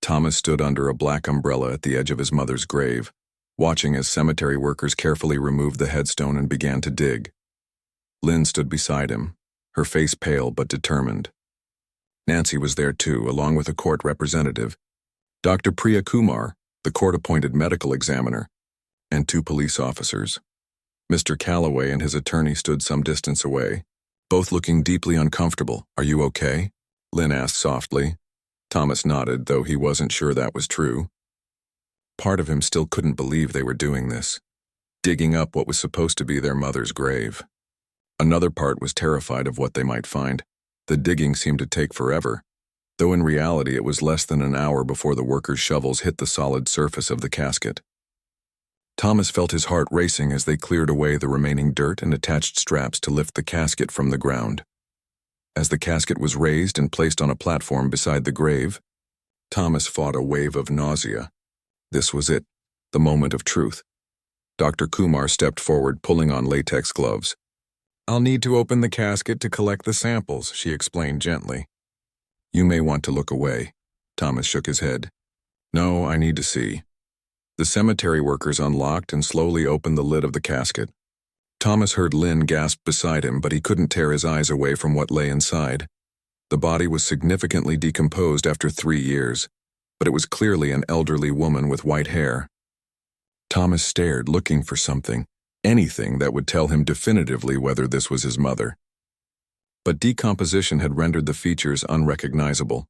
Thomas stood under a black umbrella at the edge of his mother's grave, watching as cemetery workers carefully removed the headstone and began to dig. Lynn stood beside him, her face pale but determined. Nancy was there too, along with a court representative, Dr. Priya Kumar, the court-appointed medical examiner, and 2 police officers. Mr. Calloway and his attorney stood some distance away, both looking deeply uncomfortable. Are you okay? Lynn asked softly. Thomas nodded, though he wasn't sure that was true. Part of him still couldn't believe they were doing this, digging up what was supposed to be their mother's grave. Another part was terrified of what they might find. The digging seemed to take forever, though in reality it was less than an hour before the workers' shovels hit the solid surface of the casket. Thomas felt his heart racing as they cleared away the remaining dirt and attached straps to lift the casket from the ground. As the casket was raised and placed on a platform beside the grave, Thomas fought a wave of nausea. This was it, the moment of truth. Dr. Kumar stepped forward, pulling on latex gloves. I'll need to open the casket to collect the samples, she explained gently. You may want to look away. Thomas shook his head. No, I need to see. The cemetery workers unlocked and slowly opened the lid of the casket. Thomas heard Lynn gasp beside him, but he couldn't tear his eyes away from what lay inside. The body was significantly decomposed after 3 years, but it was clearly an elderly woman with white hair. Thomas stared, looking for something, anything that would tell him definitively whether this was his mother. But decomposition had rendered the features unrecognizable.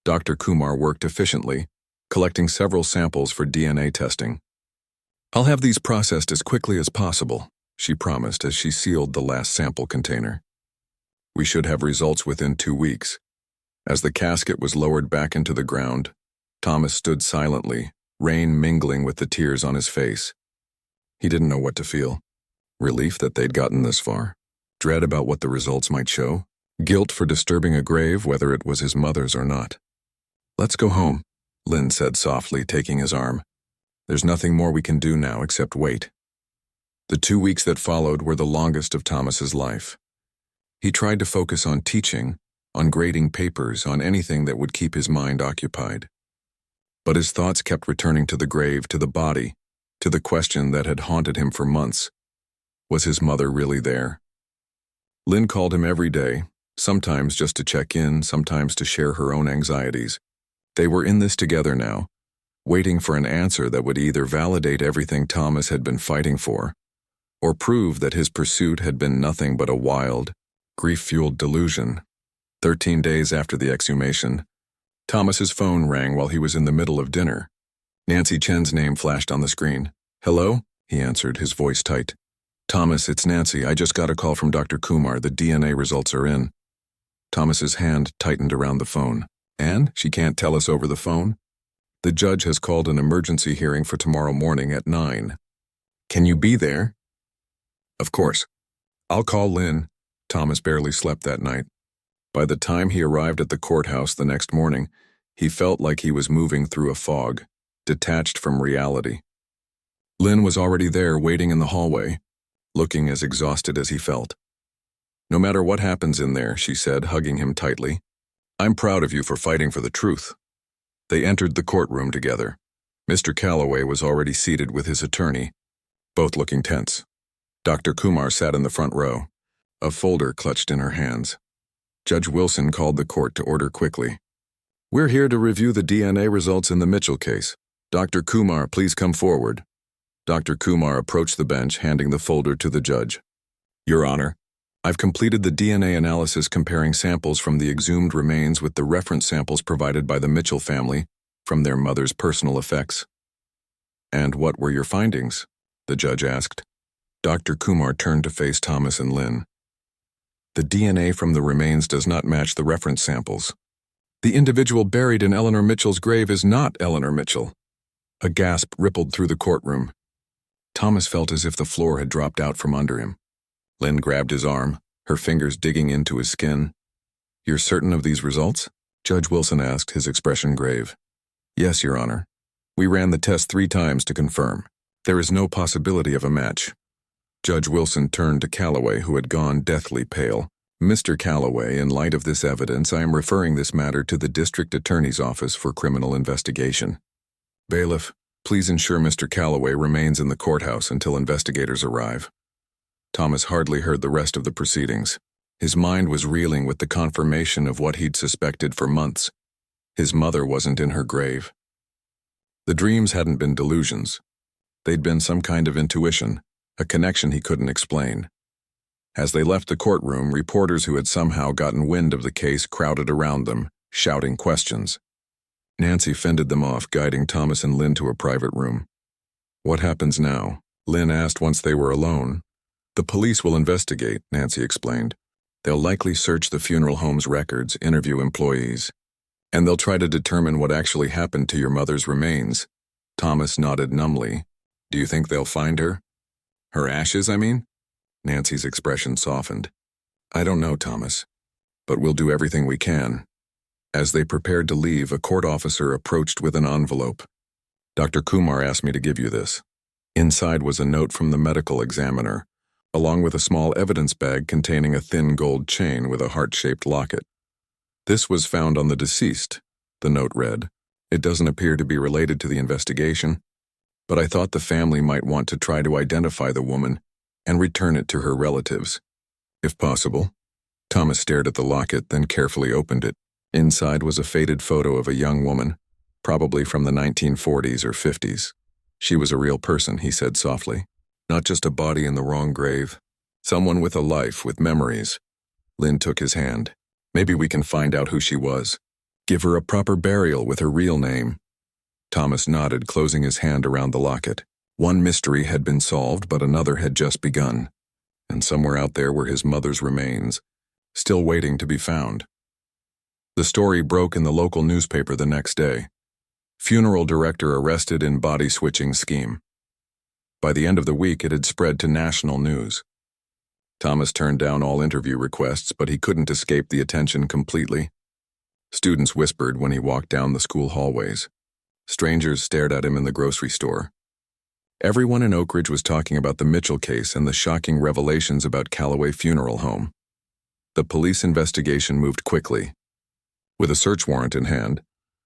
Dr. Kumar worked efficiently, collecting several samples for DNA testing. I'll have these processed as quickly as possible, she promised as she sealed the last sample container. We should have results within 2 weeks. As the casket was lowered back into the ground, Thomas stood silently, rain mingling with the tears on his face. He didn't know what to feel. Relief that they'd gotten this far. Dread about what the results might show. Guilt for disturbing a grave, whether it was his mother's or not. Let's go home, Lynn said softly, taking his arm. There's nothing more we can do now except wait. The 2 weeks that followed were the longest of Thomas's life. He tried to focus on teaching, on grading papers, on anything that would keep his mind occupied. But his thoughts kept returning to the grave, to the body, to the question that had haunted him for months. Was his mother really there? Lynn called him every day, sometimes just to check in, sometimes to share her own anxieties. They were in this together now, waiting for an answer that would either validate everything Thomas had been fighting for, or prove that his pursuit had been nothing but a wild, grief-fueled delusion. 13 days after the exhumation, Thomas's phone rang while he was in the middle of dinner. Nancy Chen's name flashed on the screen. "Hello?" he answered, his voice tight. "Thomas, it's Nancy. I just got a call from Dr. Kumar. The DNA results are in." Thomas's hand tightened around the phone. "And? She can't tell us over the phone?" "The judge has called an emergency hearing for tomorrow morning at 9. Can you be there?" "Of course. I'll call Lynn." Thomas barely slept that night. By the time he arrived at the courthouse the next morning, he felt like he was moving through a fog, detached from reality. Lynn was already there, waiting in the hallway, looking as exhausted as he felt. "No matter what happens in there," she said, hugging him tightly, "I'm proud of you for fighting for the truth." They entered the courtroom together. Mr. Calloway was already seated with his attorney, both looking tense. Dr. Kumar sat in the front row, a folder clutched in her hands. Judge Wilson called the court to order quickly. "We're here to review the DNA results in the Mitchell case. Dr. Kumar, please come forward." Dr. Kumar approached the bench, handing the folder to the judge. "Your Honor, I've completed the DNA analysis comparing samples from the exhumed remains with the reference samples provided by the Mitchell family from their mother's personal effects." "And what were your findings?" the judge asked. Dr. Kumar turned to face Thomas and Lynn. "The DNA from the remains does not match the reference samples. The individual buried in Eleanor Mitchell's grave is not Eleanor Mitchell." A gasp rippled through the courtroom. Thomas felt as if the floor had dropped out from under him. Lynn grabbed his arm, her fingers digging into his skin. "You're certain of these results?" Judge Wilson asked, his expression grave. "Yes, Your Honor. We ran the test 3 times to confirm. There is no possibility of a match." Judge Wilson turned to Calloway, who had gone deathly pale. "Mr. Calloway, in light of this evidence, I am referring this matter to the District Attorney's Office for criminal investigation. Bailiff, please ensure Mr. Calloway remains in the courthouse until investigators arrive." Thomas hardly heard the rest of the proceedings. His mind was reeling with the confirmation of what he'd suspected for months. His mother wasn't in her grave. The dreams hadn't been delusions. They'd been some kind of intuition, a connection he couldn't explain. As they left the courtroom, reporters who had somehow gotten wind of the case crowded around them, shouting questions. Nancy fended them off, guiding Thomas and Lynn to a private room. "What happens now?" Lynn asked once they were alone. "The police will investigate," Nancy explained. "They'll likely search the funeral home's records, interview employees, and they'll try to determine what actually happened to your mother's remains." Thomas nodded numbly. "Do you think they'll find her? Her ashes, I mean?" Nancy's expression softened. "I don't know, Thomas, but we'll do everything we can." As they prepared to leave, a court officer approached with an envelope. "Dr. Kumar asked me to give you this." Inside was a note from the medical examiner, along with a small evidence bag containing a thin gold chain with a heart-shaped locket. "This was found on the deceased," the note read. "It doesn't appear to be related to the investigation, but I thought the family might want to try to identify the woman and return it to her relatives, if possible." Thomas stared at the locket, then carefully opened it. Inside was a faded photo of a young woman, probably from the 1940s or 50s. "She was a real person," he said softly. "Not just a body in the wrong grave. Someone with a life, with memories." Lynn took his hand. "Maybe we can find out who she was. Give her a proper burial with her real name." Thomas nodded, closing his hand around the locket. One mystery had been solved, but another had just begun. And somewhere out there were his mother's remains, still waiting to be found. The story broke in the local newspaper the next day. Funeral director arrested in body-switching scheme. By the end of the week, it had spread to national news. Thomas turned down all interview requests, but he couldn't escape the attention completely. Students whispered when he walked down the school hallways. Strangers stared at him in the grocery store. Everyone in Oak Ridge was talking about the Mitchell case and the shocking revelations about Calloway Funeral Home. The police investigation moved quickly. With a search warrant in hand,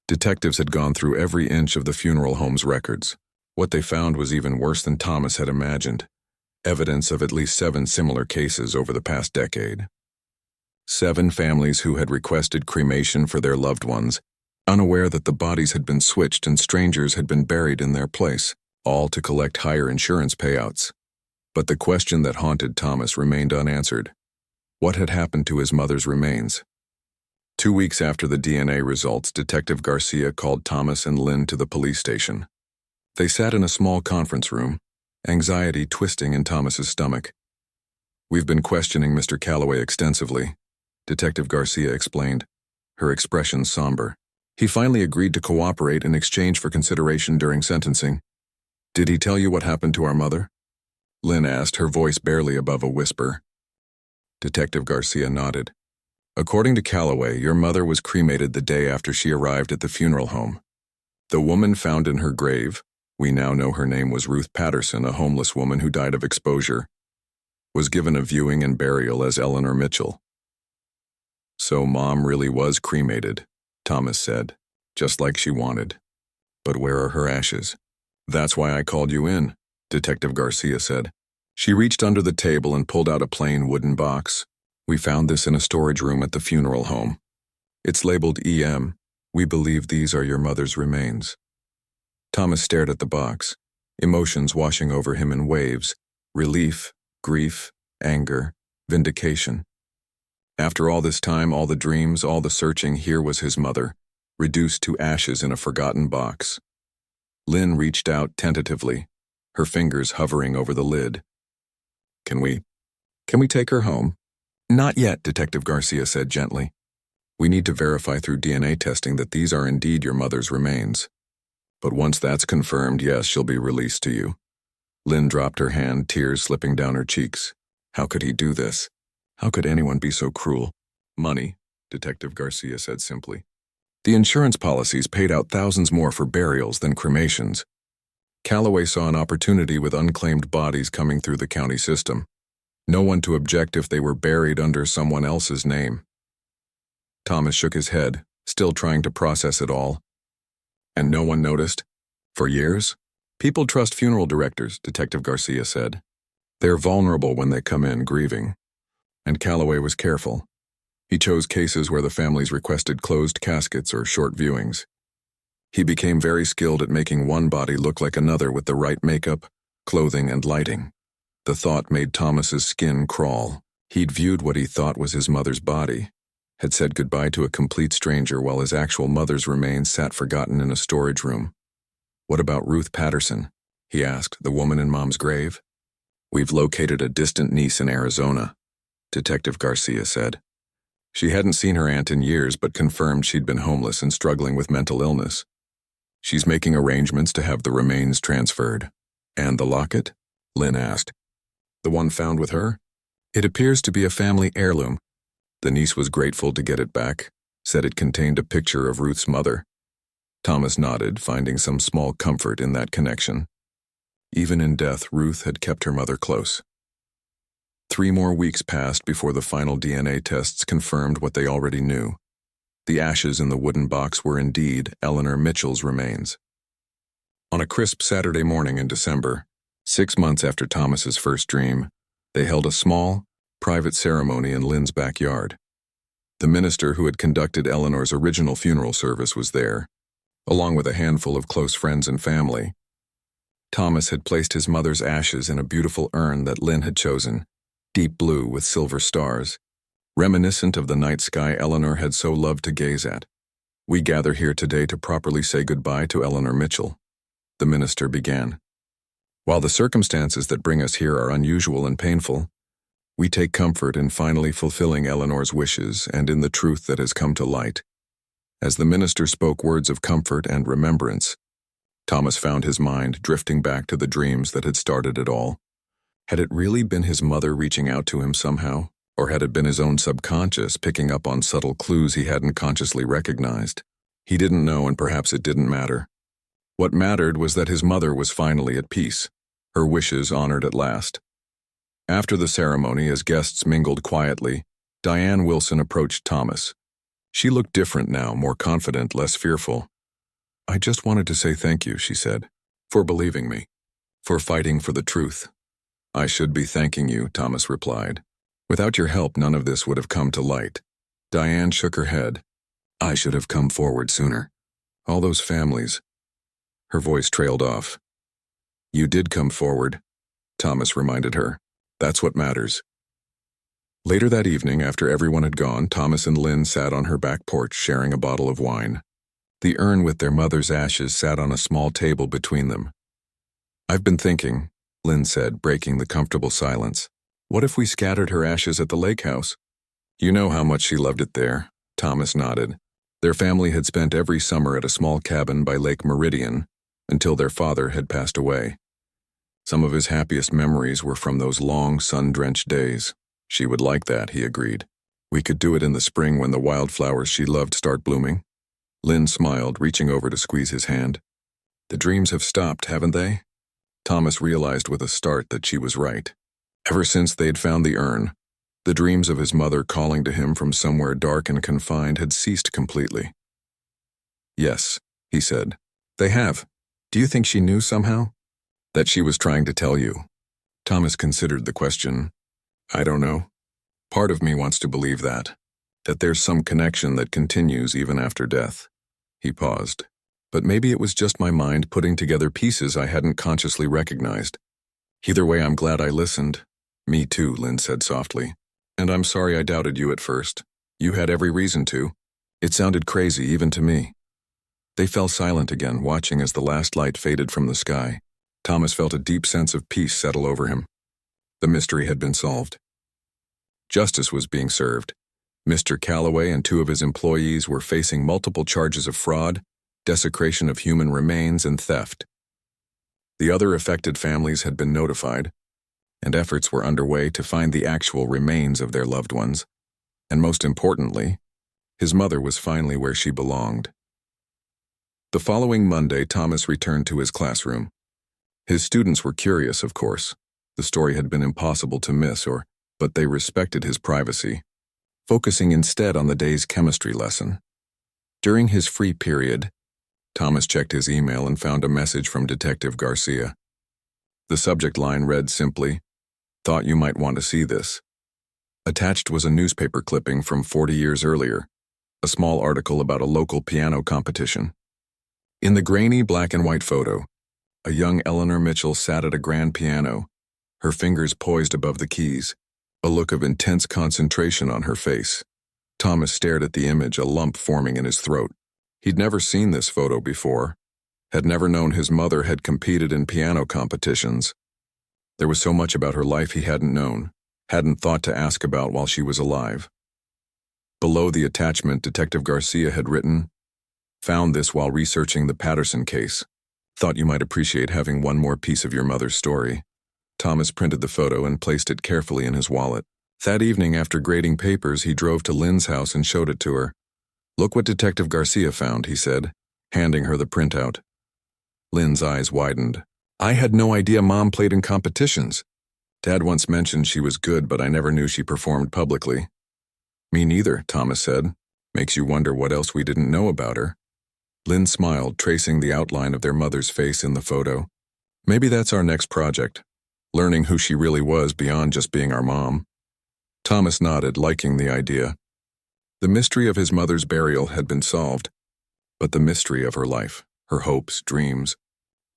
detectives had gone through every inch of the funeral home's records. What they found was even worse than Thomas had imagined. Evidence of at least 7 similar cases over the past decade. 7 families who had requested cremation for their loved ones, unaware that the bodies had been switched and strangers had been buried in their place, all to collect higher insurance payouts. But the question that haunted Thomas remained unanswered. What had happened to his mother's remains? 2 weeks after the DNA results, Detective Garcia called Thomas and Lynn to the police station. They sat in a small conference room, anxiety twisting in Thomas's stomach. "We've been questioning Mr. Calloway extensively," Detective Garcia explained, her expression somber. "He finally agreed to cooperate in exchange for consideration during sentencing. Did he tell you what happened to our mother?" Lynn asked, her voice barely above a whisper. Detective Garcia nodded. "According to Calloway, your mother was cremated the day after she arrived at the funeral home. The woman found in her grave, we now know her name was Ruth Patterson, a homeless woman who died of exposure, was given a viewing and burial as Eleanor Mitchell." "So Mom really was cremated," Thomas said, "just like she wanted. But where are her ashes?" "That's why I called you in," Detective Garcia said. She reached under the table and pulled out a plain wooden box. "We found this in a storage room at the funeral home. It's labeled EM. We believe these are your mother's remains." Thomas stared at the box, emotions washing over him in waves: relief, grief, anger, vindication. After all this time, all the dreams, all the searching, here was his mother, reduced to ashes in a forgotten box. Lynn reached out tentatively, her fingers hovering over the lid. Can we take her home?" "Not yet," Detective Garcia said gently. "We need to verify through DNA testing that these are indeed your mother's remains. But once that's confirmed, yes, she'll be released to you." Lynn dropped her hand, tears slipping down her cheeks. How could he do this? How could anyone be so cruel? "Money," Detective Garcia said simply. "The insurance policies paid out thousands more for burials than cremations. Calloway saw an opportunity with unclaimed bodies coming through the county system. No one to object if they were buried under someone else's name." Thomas shook his head, still trying to process it all. "And no one noticed? For years? People trust funeral directors," Detective Garcia said. "They're vulnerable when they come in grieving." And Calloway was careful. He chose cases where the families requested closed caskets or short viewings. He became very skilled at making one body look like another with the right makeup, clothing, and lighting. The thought made Thomas's skin crawl. He'd viewed what he thought was his mother's body, had said goodbye to a complete stranger while his actual mother's remains sat forgotten in a storage room. "What about Ruth Patterson?" he asked, "the woman in Mom's grave?" "We've located a distant niece in Arizona," Detective Garcia said. She hadn't seen her aunt in years but confirmed she'd been homeless and struggling with mental illness. She's making arrangements to have the remains transferred. "And the locket?" Lynn asked. "The one found with her? It appears to be a family heirloom. The niece was grateful to get it back, said it contained a picture of Ruth's mother." Thomas nodded, finding some small comfort in that connection. Even in death, Ruth had kept her mother close. 3 more weeks passed before the final DNA tests confirmed what they already knew. The ashes in the wooden box were indeed Eleanor Mitchell's remains. On a crisp Saturday morning in December, 6 months after Thomas's first dream, they held a small, private ceremony in Lynn's backyard. The minister who had conducted Eleanor's original funeral service was there, along with a handful of close friends and family. Thomas had placed his mother's ashes in a beautiful urn that Lynn had chosen, deep blue with silver stars, reminiscent of the night sky Eleanor had so loved to gaze at. "We gather here today to properly say goodbye to Eleanor Mitchell," the minister began. "While the circumstances that bring us here are unusual and painful, we take comfort in finally fulfilling Eleanor's wishes and in the truth that has come to light." As the minister spoke words of comfort and remembrance, Thomas found his mind drifting back to the dreams that had started it all. Had it really been his mother reaching out to him somehow? Or had it been his own subconscious picking up on subtle clues he hadn't consciously recognized? He didn't know, and perhaps it didn't matter. What mattered was that his mother was finally at peace, her wishes honored at last. After the ceremony, as guests mingled quietly, Diane Wilson approached Thomas. She looked different now, more confident, less fearful. "I just wanted to say thank you," she said, "for believing me, for fighting for the truth." "I should be thanking you," Thomas replied. "Without your help, none of this would have come to light." Diane shook her head. "I should have come forward sooner. All those families." Her voice trailed off. "You did come forward. Thomas reminded her. That's what matters. Later that evening, after everyone had gone, Thomas and Lynn sat on her back porch sharing a bottle of wine. The urn with their mother's ashes sat on a small table between them. I've been thinking, Lynn said, breaking the comfortable silence. What if we scattered her ashes at the lake house? You know how much she loved it there, Thomas nodded. Their family had spent every summer at a small cabin by Lake Meridian until their father had passed away. Some of his happiest memories were from those long, sun-drenched days. She would like that, he agreed. We could do it in the spring when the wildflowers she loved start blooming. Lynn smiled, reaching over to squeeze his hand. The dreams have stopped, haven't they? Thomas realized with a start that she was right. Ever since they'd found the urn, the dreams of his mother calling to him from somewhere dark and confined had ceased completely. Yes, he said. They have. Do you think she knew somehow? That she was trying to tell you? Thomas considered the question. I don't know. Part of me wants to believe that there's some connection that continues even after death. He paused. But maybe it was just my mind putting together pieces I hadn't consciously recognized. Either way, I'm glad I listened. Me too, Lynn said softly. And I'm sorry I doubted you at first. You had every reason to. It sounded crazy even to me. They fell silent again, watching as the last light faded from the sky. Thomas felt a deep sense of peace settle over him. The mystery had been solved. Justice was being served. Mr. Calloway and 2 of his employees were facing multiple charges of fraud, desecration of human remains, and theft. The other affected families had been notified, and efforts were underway to find the actual remains of their loved ones. And most importantly, his mother was finally where she belonged. The following Monday, Thomas returned to his classroom. His students were curious, of course. The story had been impossible to miss, but they respected his privacy, focusing instead on the day's chemistry lesson. During his free period, Thomas checked his email and found a message from Detective Garcia. The subject line read simply, "Thought you might want to see this." Attached was a newspaper clipping from 40 years earlier, a small article about a local piano competition. In the grainy black and white photo, a young Eleanor Mitchell sat at a grand piano, her fingers poised above the keys, a look of intense concentration on her face. Thomas stared at the image, a lump forming in his throat. He'd never seen this photo before, had never known his mother had competed in piano competitions. There was so much about her life he hadn't known, hadn't thought to ask about while she was alive. Below the attachment, Detective Garcia had written, "Found this while researching the Patterson case. Thought you might appreciate having one more piece of your mother's story." Thomas printed the photo and placed it carefully in his wallet. That evening, after grading papers, he drove to Lynn's house and showed it to her. "Look what Detective Garcia found," he said, handing her the printout. Lynn's eyes widened. "I had no idea Mom played in competitions. Dad once mentioned she was good, but I never knew she performed publicly." "Me neither," Thomas said. "Makes you wonder what else we didn't know about her." Lynn smiled, tracing the outline of their mother's face in the photo. "Maybe that's our next project. Learning who she really was beyond just being our mom." Thomas nodded, liking the idea. The mystery of his mother's burial had been solved, but the mystery of her life, her hopes, dreams,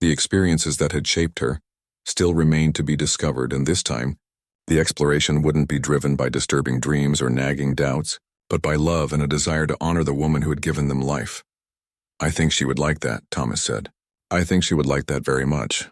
the experiences that had shaped her, still remained to be discovered, and this time, the exploration wouldn't be driven by disturbing dreams or nagging doubts, but by love and a desire to honor the woman who had given them life. "I think she would like that," Thomas said. "I think she would like that very much."